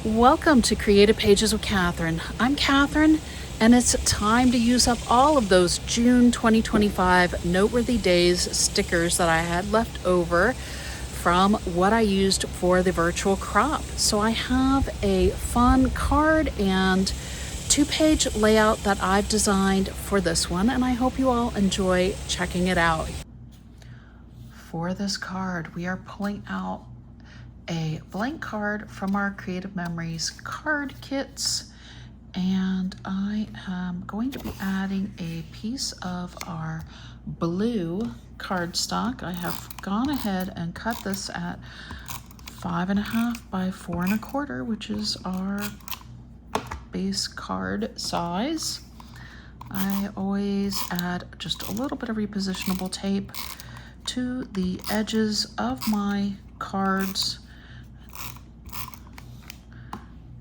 Welcome to Creative Pages with Catherine. I'm Catherine, and it's time to use up all of those June 2025 Noteworthy Days stickers that I had left over from what I used for the virtual crop. So I have a fun card and two-page layout that I've designed for this one, and I hope you all enjoy checking it out. For this card, we are pulling out a blank card from our Creative Memories card kits, and I am going to be adding a piece of our blue cardstock. I have gone ahead and cut this at 5.5 by 4 1/4, which is our base card size. I always add just a little bit of repositionable tape to the edges of my cards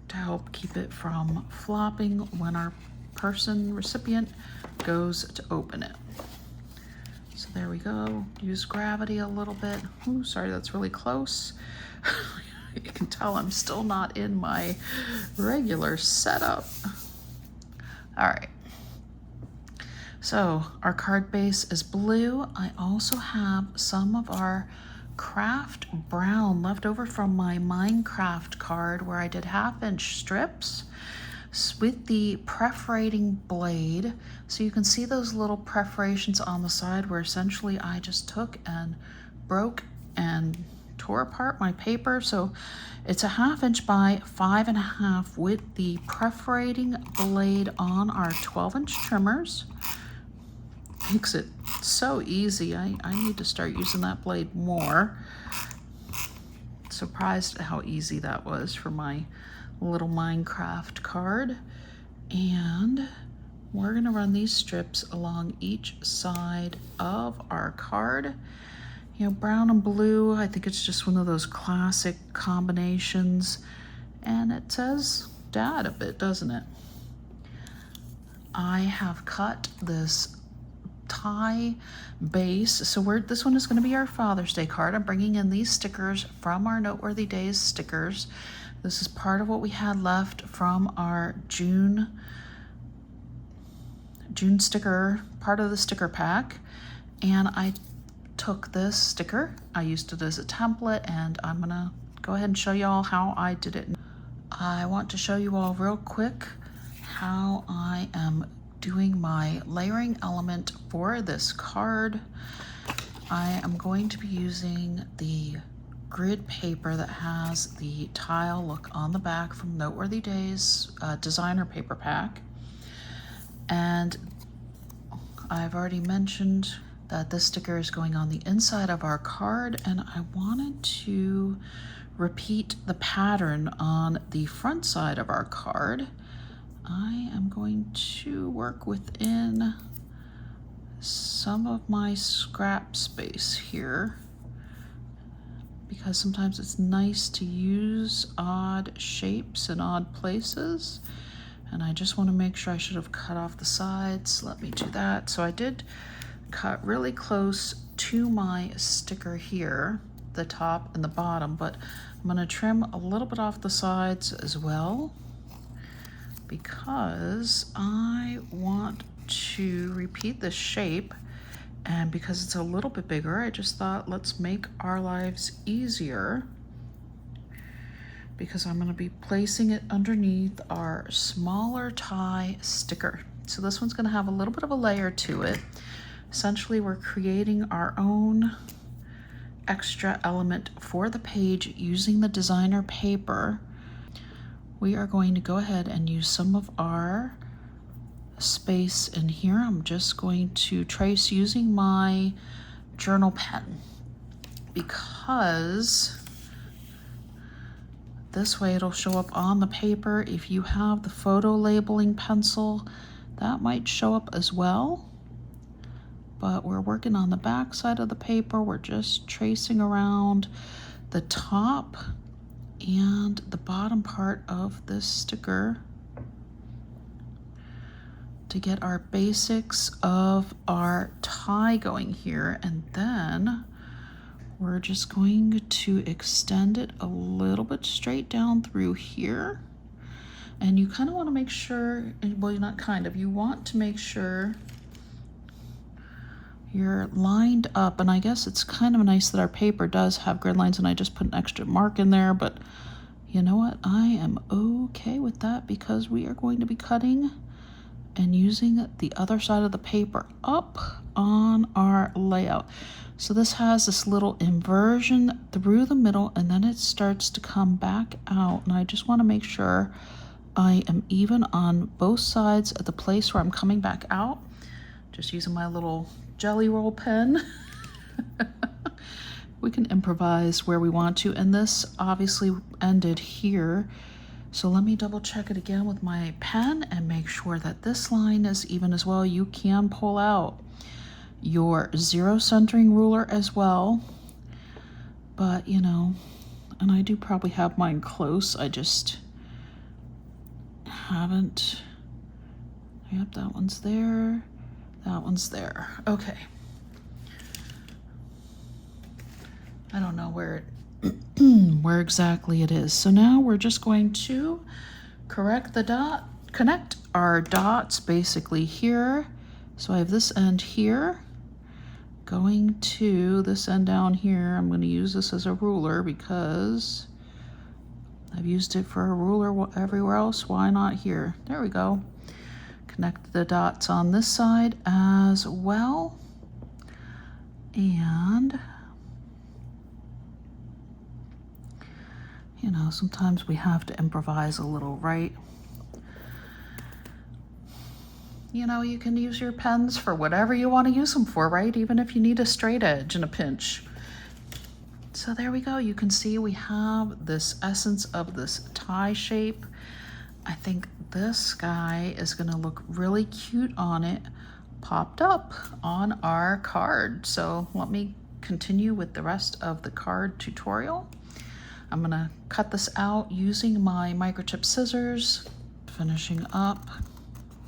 to help keep it from flopping when our recipient goes to open it. So there we go. Use gravity a little bit. Ooh, sorry, that's really close. You can tell I'm still not in my regular setup. All right. So our card base is blue. I also have some of our craft brown left over from my Minecraft card where I did 1/2-inch strips with the perforating blade. So you can see those little perforations on the side where essentially I just took and broke and tore apart my paper. So it's a 1/2-inch by 5.5 with the perforating blade on our 12-inch trimmers. Makes it so easy. I need to start using that blade more. Surprised at how easy that was for my little Minecraft card. And we're gonna run these strips along each side of our card. You know, brown and blue, I think it's just one of those classic combinations. And it says Dad a bit, doesn't it? I have cut this tie base. So this one is going to be our Father's Day card. I'm bringing in these stickers from our Noteworthy Days stickers. This is part of what we had left from our June sticker, part of the sticker pack. And I took this sticker, I used it as a template, and I'm gonna go ahead and show you all how I did it. I want to show you all real quick how I am doing my layering element for this card. I am going to be using the grid paper that has the tile look on the back from Noteworthy Days designer paper pack. And I've already mentioned that this sticker is going on the inside of our card, and I wanted to repeat the pattern on the front side of our card. I am going to work within some of my scrap space here because sometimes it's nice to use odd shapes in odd places, and I just want to make sure I should have cut off the sides. Let me do that. So I did cut really close to my sticker here, the top and the bottom, but I'm going to trim a little bit off the sides as well, because I want to repeat this shape, and because it's a little bit bigger, I just thought let's make our lives easier, because I'm going to be placing it underneath our smaller tie sticker. So this one's going to have a little bit of a layer to it. Essentially, we're creating our own extra element for the page using the designer paper. We are going to go ahead and use some of our space in here. I'm just going to trace using my journal pen, because this way it'll show up on the paper. If you have the photo labeling pencil, that might show up as well. But we're working on the back side of the paper. We're just tracing around the top and the bottom part of this sticker to get our basics of our tie going here. And then we're just going to extend it a little bit straight down through here. And you kind of want to make sure, well, not kind of, you want to make sure you're lined up. And I guess it's kind of nice that our paper does have grid lines, and I just put an extra mark in there, but you know what? I am okay with that because we are going to be cutting and using the other side of the paper up on our layout. So this has this little inversion through the middle, and then it starts to come back out. And I just want to make sure I am even on both sides at the place where I'm coming back out. Just using my little jelly roll pen. We can improvise where we want to, and this obviously ended here. So let me double check it again with my pen and make sure that this line is even as well. You can pull out your zero centering ruler as well, but you know, and I do probably have mine close. I just haven't. Yep, that one's there. That one's there. Okay. I don't know where where exactly it is. So now we're just going to connect our dots basically here. So I have this end here going to this end down here. I'm going to use this as a ruler because I've used it for a ruler everywhere else. Why not here? There we go. Connect the dots on this side as well. And you know, sometimes we have to improvise a little, right? You know, you can use your pens for whatever you want to use them for, right? Even if you need a straight edge in a pinch. So there we go. You can see we have this essence of this tie shape. I think this guy is going to look really cute on it, popped up on our card. So let me continue with the rest of the card tutorial. I'm going to cut this out using my microchip scissors, finishing up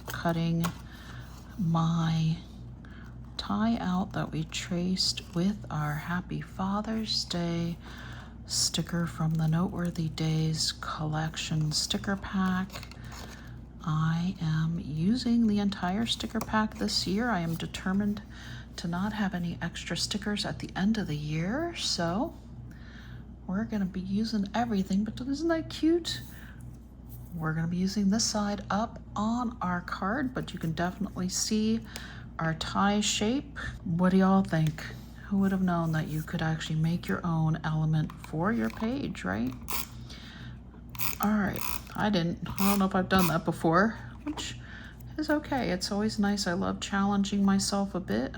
cutting my tie out that we traced with our Happy Father's Day sticker from the Noteworthy Days collection sticker pack. I am using the entire sticker pack this year. I am determined to not have any extra stickers at the end of the year, so we're going to be using everything. But isn't that cute? We're going to be using this side up on our card, but you can definitely see our tie shape. What do y'all think? Who would have known that you could actually make your own element for your page, right? All right, I don't know if I've done that before, which is okay. It's always nice. I love challenging myself a bit.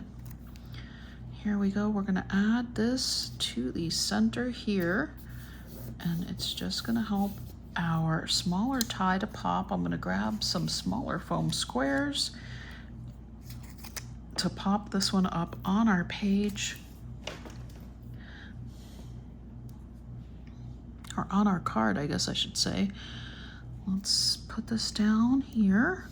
Here we go. We're going to add this to the center here, and it's just going to help our smaller tie to pop. I'm going to grab some smaller foam squares to pop this one up on our page, or on our card, I guess I should say. Let's put this down here,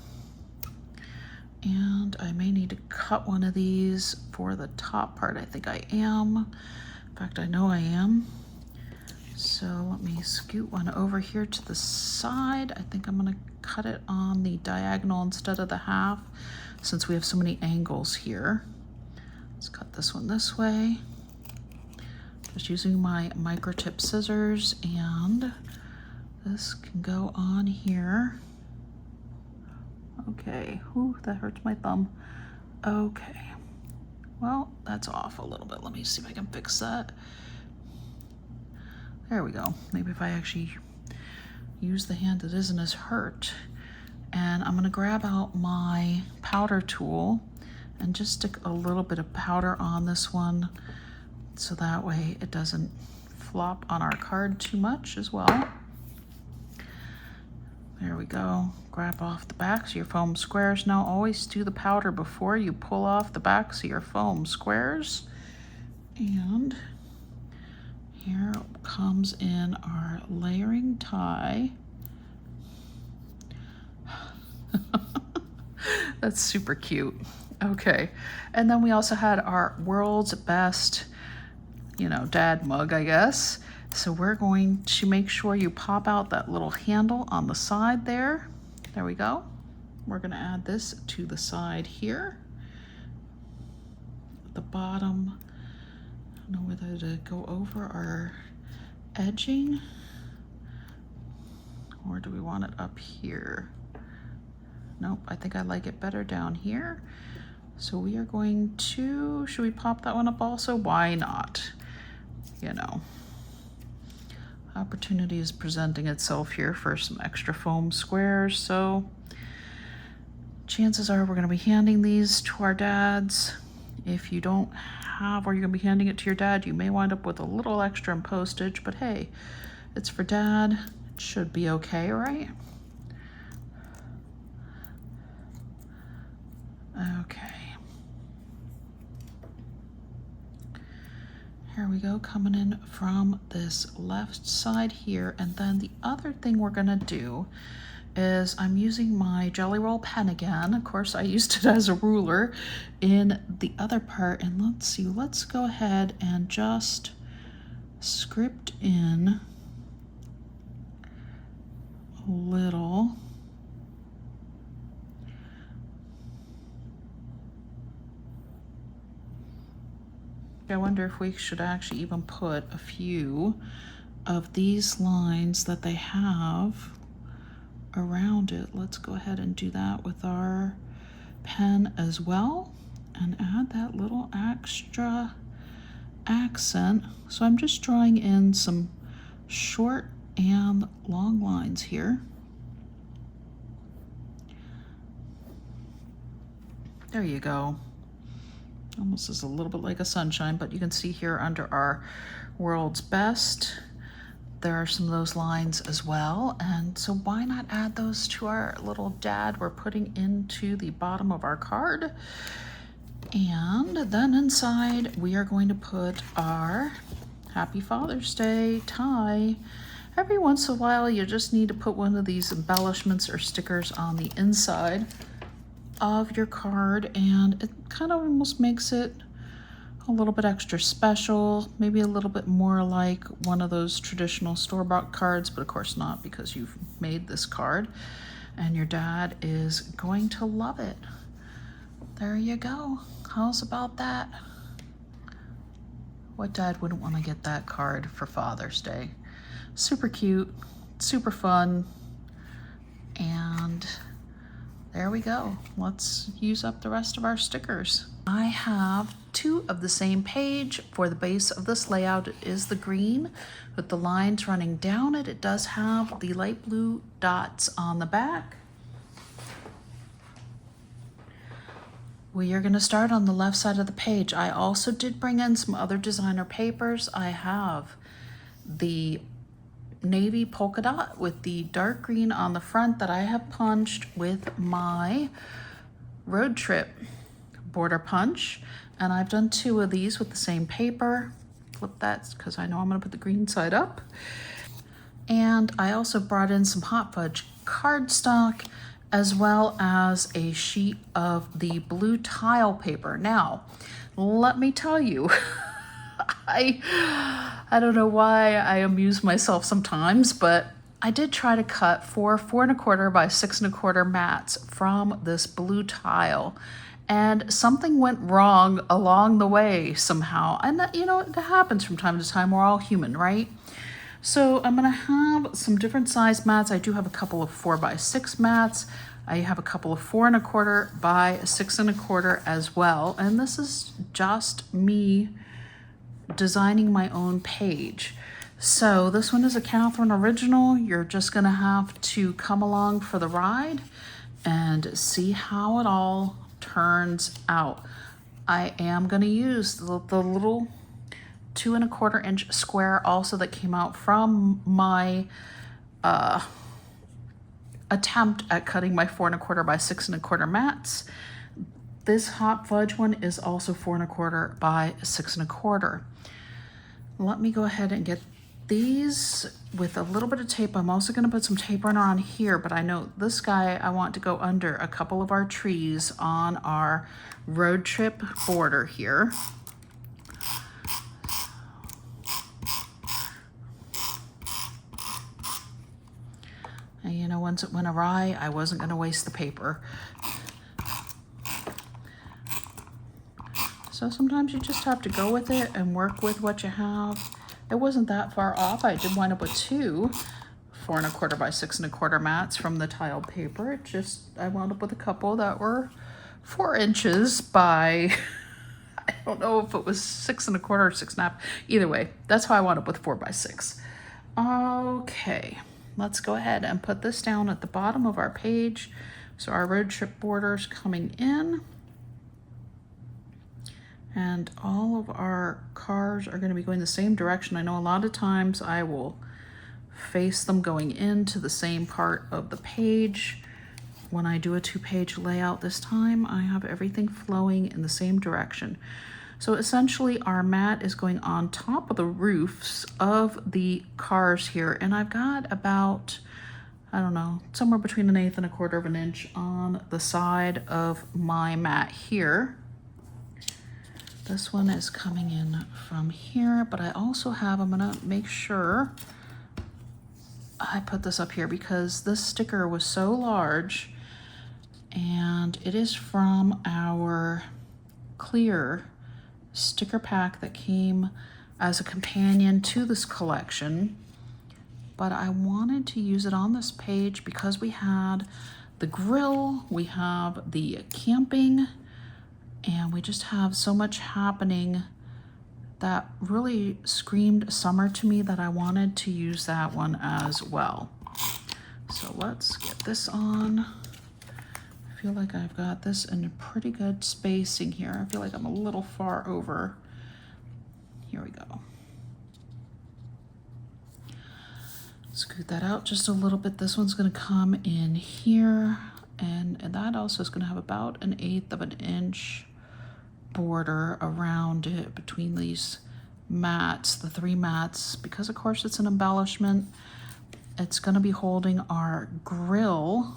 and I may need to cut one of these for the top part. I think I am. In fact, I know I am. So let me scoot one over here to the side. I think I'm going to cut it on the diagonal instead of the half, since we have so many angles here. Let's cut this one this way. Just using my microtip scissors, and this can go on here. Okay, ooh, that hurts my thumb. Okay, well, that's off a little bit. Let me see if I can fix that. There we go. Maybe if I actually use the hand that isn't as hurt. And I'm gonna grab out my powder tool and just stick a little bit of powder on this one, so that way it doesn't flop on our card too much as well. There we go. Grab off the backs of your foam squares. Now always do the powder before you pull off the backs of your foam squares. And here comes in our layering tie. That's super cute. Okay, and then we also had our world's best you know, dad mug, I guess. So we're going to make sure you pop out that little handle on the side there. There we go. We're gonna add this to the side here. At the bottom, I don't know whether to go over our edging or do we want it up here? Nope, I think I like it better down here. So we are going to, should we pop that one up also? Why not? You know, opportunity is presenting itself here for some extra foam squares. So chances are we're gonna be handing these to our dads. If you don't have, or you're gonna be handing it to your dad, you may wind up with a little extra in postage, but hey, it's for dad. It should be okay, right? Okay. Here we go, coming in from this left side here. And then the other thing we're gonna do is I'm using my Jelly Roll pen again. Of course, I used it as a ruler in the other part. And let's see, let's go ahead and just script in a little. I wonder if we should actually even put a few of these lines that they have around it. Let's go ahead and do that with our pen as well and add that little extra accent. So I'm just drawing in some short and long lines here. There you go. Almost is a little bit like a sunshine, but you can see here under our world's best, there are some of those lines as well. And so why not add those to our little dad we're putting into the bottom of our card. And then inside, we are going to put our Happy Father's Day tie. Every once in a while, you just need to put one of these embellishments or stickers on the inside of your card, and it kind of almost makes it a little bit extra special, maybe a little bit more like one of those traditional store-bought cards, but of course not, because you've made this card and your dad is going to love it. There you go. How's about that? What dad wouldn't want to get that card for Father's Day? Super cute, super fun, and there we go. Let's use up the rest of our stickers. I have two of the same page. For the base of this layout, it is the green with the lines running down it. It does have the light blue dots on the back. We are going to start on the left side of the page. I also did bring in some other designer papers. I have the navy polka dot with the dark green on the front that I have punched with my road trip border punch, and I've done two of these with the same paper. Flip that because I know I'm going to put the green side up. And I also brought in some hot fudge cardstock as well as a sheet of the blue tile paper. Now, let me tell you, I don't know why I amuse myself sometimes, but I did try to cut 4 4¼ by 6¼ mats from this blue tile, and something went wrong along the way somehow. And that, you know, it happens from time to time. We're all human, right? So I'm gonna have some different size mats. I do have a couple of 4 by 6 mats. I have a couple of 4¼ by 6¼ as well. And this is just me designing my own page. So this one is a Catherine original. You're just gonna have to come along for the ride and see how it all turns out. I am gonna use the little 2¼ inch square also that came out from my attempt at cutting my 4¼ by 6¼ mats. This hot fudge one is also 4¼ by 6¼ Let me go ahead and get these with a little bit of tape. I'm also going to put some tape runner on here, but I know this guy I want to go under a couple of our trees on our road trip border here. And you know, once it went awry, I wasn't going to waste the paper. So sometimes you just have to go with it and work with what you have. It wasn't that far off. I did wind up with 2 4 1/4 by 6 1/4 mats from the tiled paper. It just, I wound up with a couple that were 4 inches by, I don't know if it was 6 1/4 or 6 1/2. Either way, that's how I wound up with 4 by 6. Okay, let's go ahead and put this down at the bottom of our page. So our road trip border's coming in. And all of our cars are going to be going the same direction. I know a lot of times I will face them going into the same part of the page. When I do a 2-page layout this time, I have everything flowing in the same direction. So essentially our mat is going on top of the roofs of the cars here. And I've got about, I don't know, somewhere between 1/8 and 1/4 of an inch on the side of my mat here. This one is coming in from here, but I also have, I'm gonna make sure I put this up here because this sticker was so large, and it is from our clear sticker pack that came as a companion to this collection. But I wanted to use it on this page because we had the grill, we have the camping, and we just have so much happening that really screamed summer to me that I wanted to use that one as well. So let's get this on. I feel like I've got this in a pretty good spacing here. I feel like I'm a little far over. Here we go. Scoot that out just a little bit. This one's gonna come in here, and that also is gonna have about 1/8 of an inch border around it between these mats, the 3 mats, because of course it's an embellishment. It's going to be holding our grill,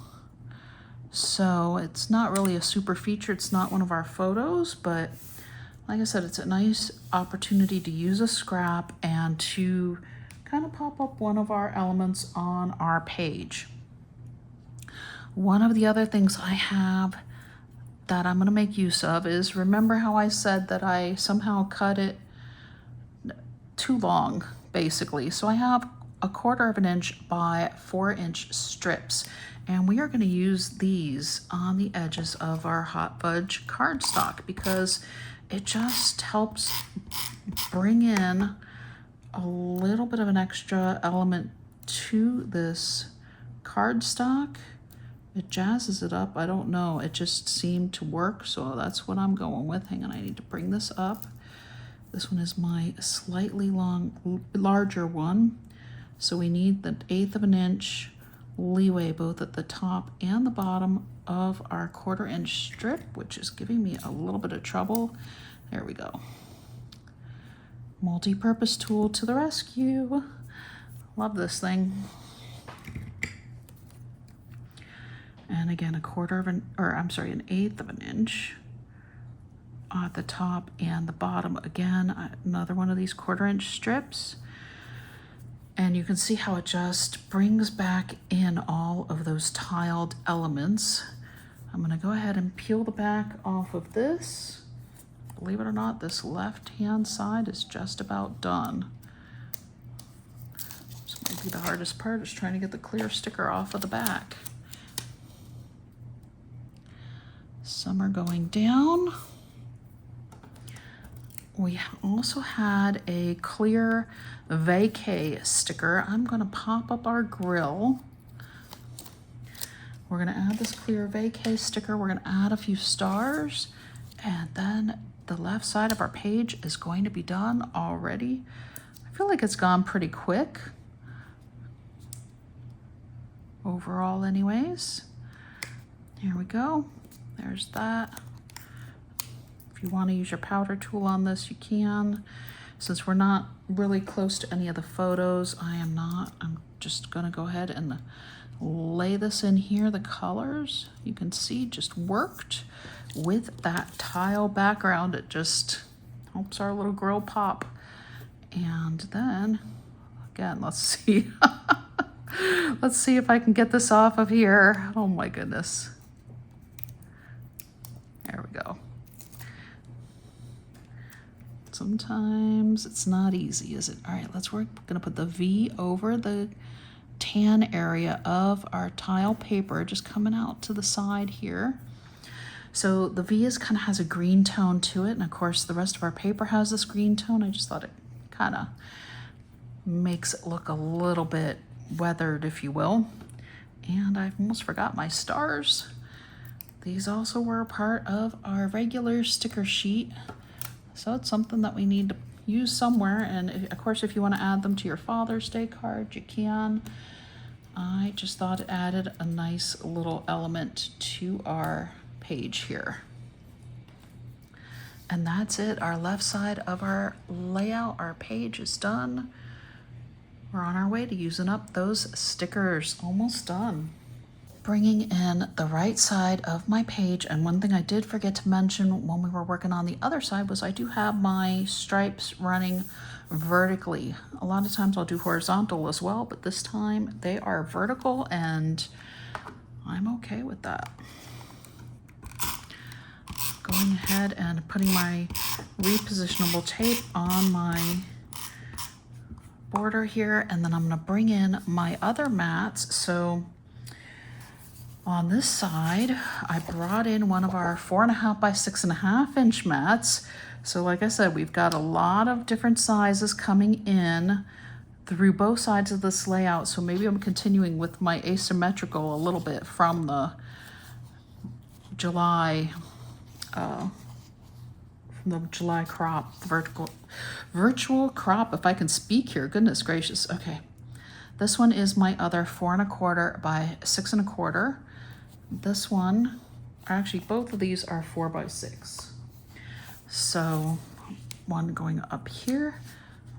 so it's not really a super feature. It's not one of our photos, but like I said, it's a nice opportunity to use a scrap and to kind of pop up one of our elements on our page. One of the other things I have that I'm going to make use of is, remember how I said that I somehow cut it too long, basically. So I have 1/4 of an inch by 4 inch strips, and we are going to use these on the edges of our hot fudge cardstock because it just helps bring in a little bit of an extra element to this cardstock. It jazzes it up. I don't know. It just seemed to work, so that's what I'm going with. Hang on, I need to bring this up. This one is my slightly larger one. So we need the 1/8 of an inch leeway both at the top and the bottom of our 1/4 inch strip, which is giving me a little bit of trouble. There we go. Multi-purpose tool to the rescue. Love this thing. And again, 1/4 of an, or I'm sorry, 1/8 of an inch at the top and the bottom. Again, another one of these 1/4 inch strips. And you can see how it just brings back in all of those tiled elements. I'm gonna go ahead and peel the back off of this. Believe it or not, this left-hand side is just about done. This might be the hardest part, is trying to get the clear sticker off of the back. Some are going down. We also had a clear vacay sticker. I'm going to pop up our grill. We're going to add this clear vacay sticker. We're going to add a few stars, and then the left side of our page is going to be done already. I feel like it's gone pretty quick overall anyways. Here we go. There's that. If you want to use your powder tool on this, you can. Since we're not really close to any of the photos, I'm just gonna go ahead and lay this in here. The colors, you can see, just worked with that tile background. It just helps our little grill pop. And then, again, let's see. Let's see if I can get this off of here. Oh my goodness. There we go. Sometimes it's not easy, is it? All right, we're gonna put the V over the tan area of our tile paper, just coming out to the side here. So the V kind of has a green tone to it, and of course the rest of our paper has this green tone. I just thought it kind of makes it look a little bit weathered, if you will. And I almost forgot my stars. These also were a part of our regular sticker sheet. So it's something that we need to use somewhere. And of course, if you want to add them to your Father's Day card, you can. I just thought it added a nice little element to our page here. And that's it. Our left side of our layout, our page is done. We're on our way to using up those stickers. Almost done. Bringing in the right side of my page, and one thing I did forget to mention when we were working on the other side was I do have my stripes running vertically. A lot of times I'll do horizontal as well, but this time they are vertical and I'm okay with that. Going ahead and putting my repositionable tape on my border here, and then I'm going to bring in my other mats. So on this side, I brought in one of our 4.5 by 6.5 inch mats. So like I said, we've got a lot of different sizes coming in through both sides of this layout. So maybe I'm continuing with my asymmetrical a little bit from the July crop, virtual crop, if I can speak here, goodness gracious. Okay, this one is my other 4.25 by 6.25. This one, actually both of these are 4 by 6. So one going up here,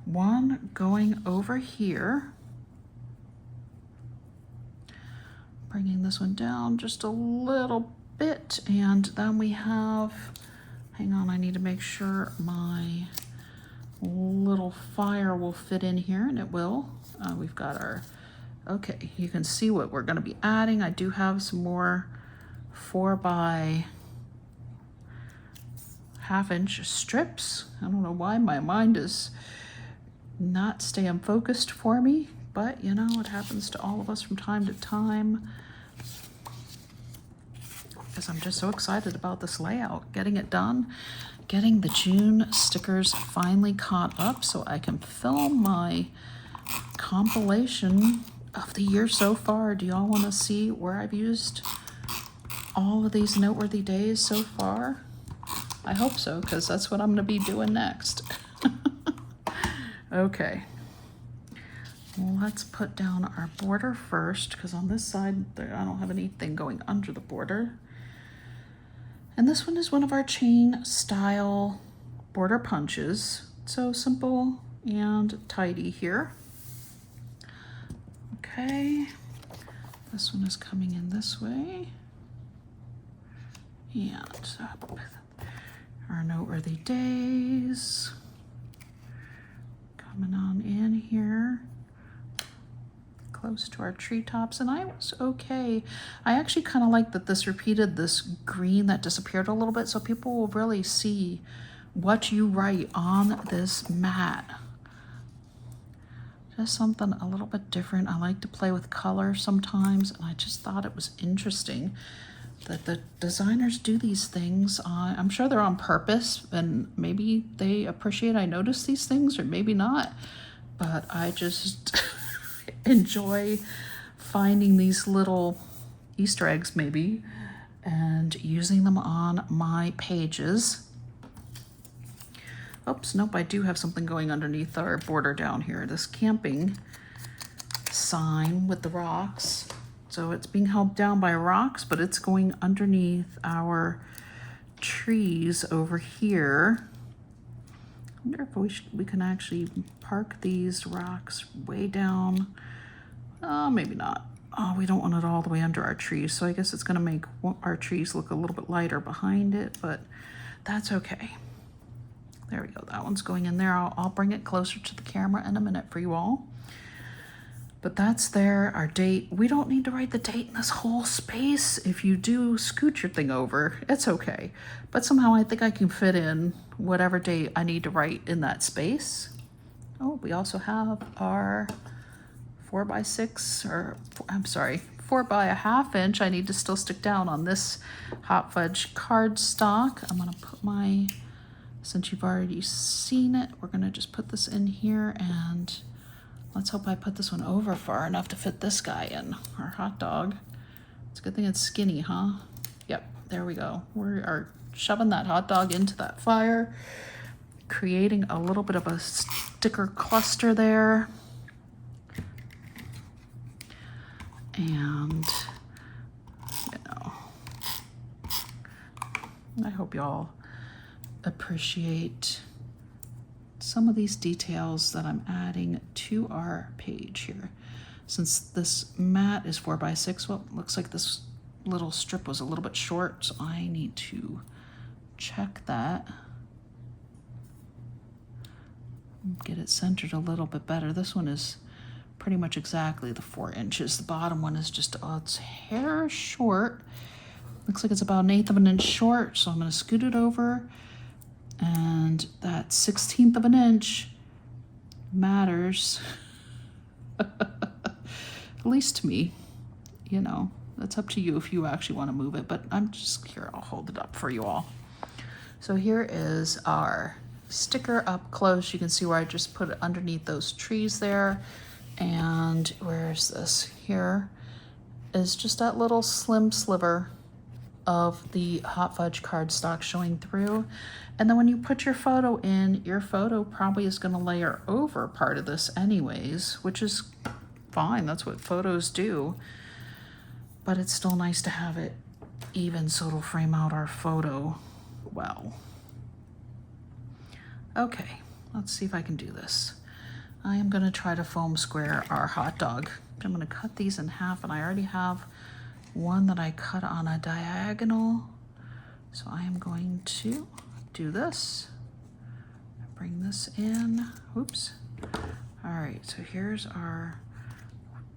one going over here. Bringing this one down just a little bit, and then we have, hang on, I need to make sure my little fire will fit in here, and it will. We've got our, okay, you can see what we're going to be adding. I do have some more 4 by 1/2 inch strips. I don't know why my mind is not staying focused for me, but you know, it happens to all of us from time to time. Because I'm just so excited about this layout, getting it done, getting the June stickers finally caught up so I can film my compilation of the year so far. Do y'all want to see where I've used all of these noteworthy days so far? I hope so, because that's what I'm going to be doing next. Okay. Well, let's put down our border first, because on this side, I don't have anything going under the border. And this one is one of our chain style border punches. So simple and tidy here. Okay, this one is coming in this way. And our noteworthy days coming on in here, close to our treetops, and I was okay. I actually kind of like that this repeated this green that disappeared a little bit, so people will really see what you write on this mat. Just something a little bit different. I like to play with color sometimes, and I just thought it was interesting that the designers do these things. I'm sure they're on purpose, and maybe they appreciate I notice these things, or maybe not, but I just enjoy finding these little Easter eggs maybe and using them on my pages. Oops, nope, I do have something going underneath our border down here. This camping sign with the rocks. So it's being held down by rocks, but it's going underneath our trees over here. I wonder if we can actually park these rocks way down. Maybe not. Oh, we don't want it all the way under our trees, so I guess it's gonna make our trees look a little bit lighter behind it, but that's okay. There we go, that one's going in there. I'll bring it closer to the camera in a minute for you all. But that's there, our date. We don't need to write the date in this whole space. If you do scoot your thing over, it's okay. But somehow I think I can fit in whatever date I need to write in that space. Oh, we also have our 4x6, or I'm sorry, 4 by 1/2 inch. I need to still stick down on this hot fudge cardstock. I'm gonna put my, since you've already seen it, we're gonna just put this in here, and let's hope I put this one over far enough to fit this guy in, our hot dog. It's a good thing it's skinny, huh? Yep, there we go. We are shoving that hot dog into that fire, creating a little bit of a sticker cluster there. And, you know, I hope y'all appreciate some of these details that I'm adding to our page here. Since this mat is 4x6, well, looks like this little strip was a little bit short, so I need to check that. Get it centered a little bit better. This one is pretty much exactly the 4 inches. The bottom one is just, oh, it's hair short. Looks like it's about 1/8 of an inch short, so I'm gonna scoot it over. And that 1/16 of an inch matters, at least to me. You know, that's up to you if you actually want to move it, but I'm just here, I'll hold it up for you all. So here is our sticker up close. You can see where I just put it underneath those trees there. And where's this? Here is just that little slim sliver of the hot fudge cardstock showing through. And then when you put your photo in, your photo probably is going to layer over part of this anyways, which is fine. That's what photos do. But it's still nice to have it even so it'll frame out our photo well. Okay, let's see if I can do this. I am going to try to foam square our hot dog. I'm going to cut these in half, and I already have one that I cut on a diagonal. So I am going to do this. Bring this in. Oops. All right, so here's our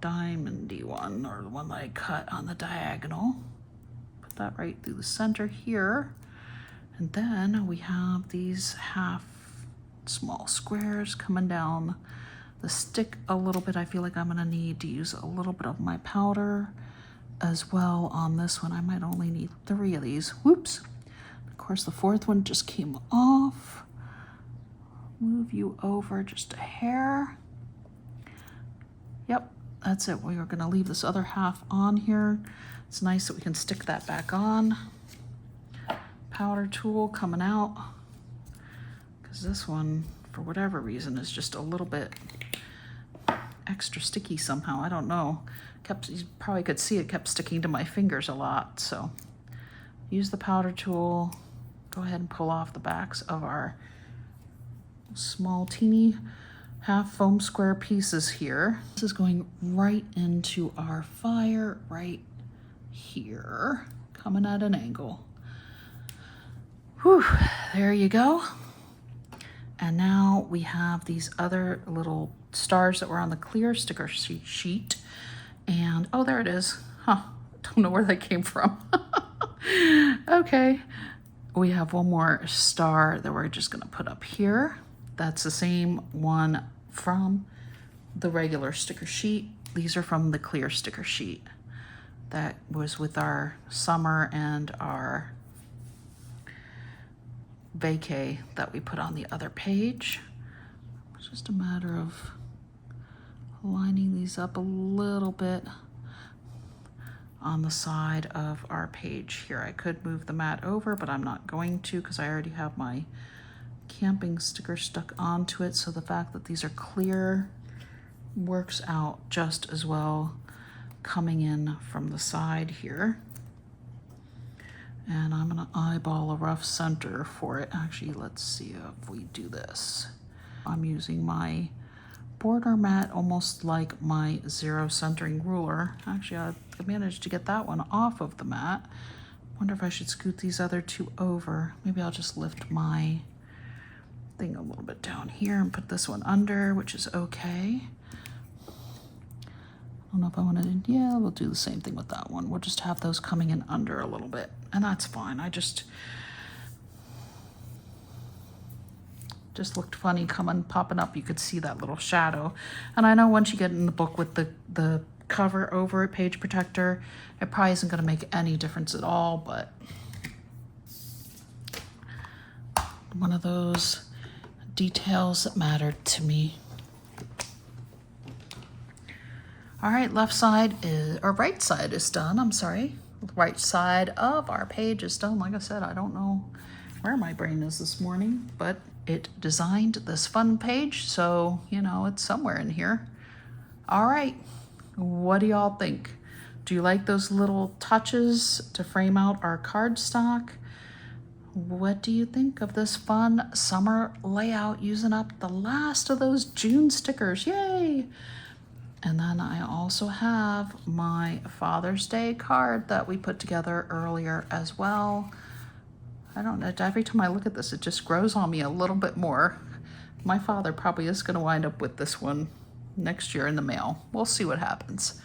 diamondy one, or the one that I cut on the diagonal. Put that right through the center here. And then we have these half small squares coming down the stick a little bit. I feel like I'm gonna need to use a little bit of my powder as well on this one. I might only need 3 of these. Whoops. Of course, the 4th one just came off. Move you over just a hair. Yep, that's it. We are gonna leave this other half on here. It's nice that we can stick that back on. Powder tool coming out, because this one, for whatever reason, is just a little bit extra sticky somehow. I don't know. You probably could see it kept sticking to my fingers a lot. So use the powder tool. Go ahead and pull off the backs of our small teeny half foam square pieces here. This is going right into our fire right here, coming at an angle. Whew, there you go. And now we have these other little stars that were on the clear sticker sheet. And, oh, there it is. Huh, don't know where that came from. Okay, we have one more star that we're just gonna put up here. That's the same one from the regular sticker sheet. These are from the clear sticker sheet. That was with our summer and our vacay that we put on the other page. It's just a matter of lining these up a little bit on the side of our page here. I could move the mat over, but I'm not going to because I already have my camping sticker stuck onto it. So the fact that these are clear works out just as well coming in from the side here. And I'm gonna eyeball a rough center for it. Actually, let's see if we do this. I'm using my border mat almost like my 0 centering ruler. Actually, I managed to get that one off of the mat. Wonder if I should scoot these other 2 over. Maybe I'll just lift my thing a little bit down here and put this one under, which is okay. I don't know if I want to, yeah, we'll do the same thing with that one. We'll just have those coming in under a little bit, and that's fine. I just looked funny popping up. You could see that little shadow. And I know once you get in the book with the cover over it, page protector, it probably isn't going to make any difference at all, but one of those details that mattered to me. All right, left side is, or right side is done, I'm sorry. Right side of our page is done. Like I said, I don't know where my brain is this morning, but it designed this fun page, so, you know, it's somewhere in here. All right, what do y'all think? Do you like those little touches to frame out our cardstock? What do you think of this fun summer layout using up the last of those June stickers? Yay! And then I also have my Father's Day card that we put together earlier as well. I don't know, every time I look at this, it just grows on me a little bit more. My father probably is going to wind up with this one next year in the mail. We'll see what happens.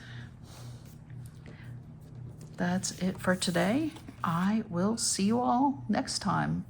That's it for today. I will see you all next time.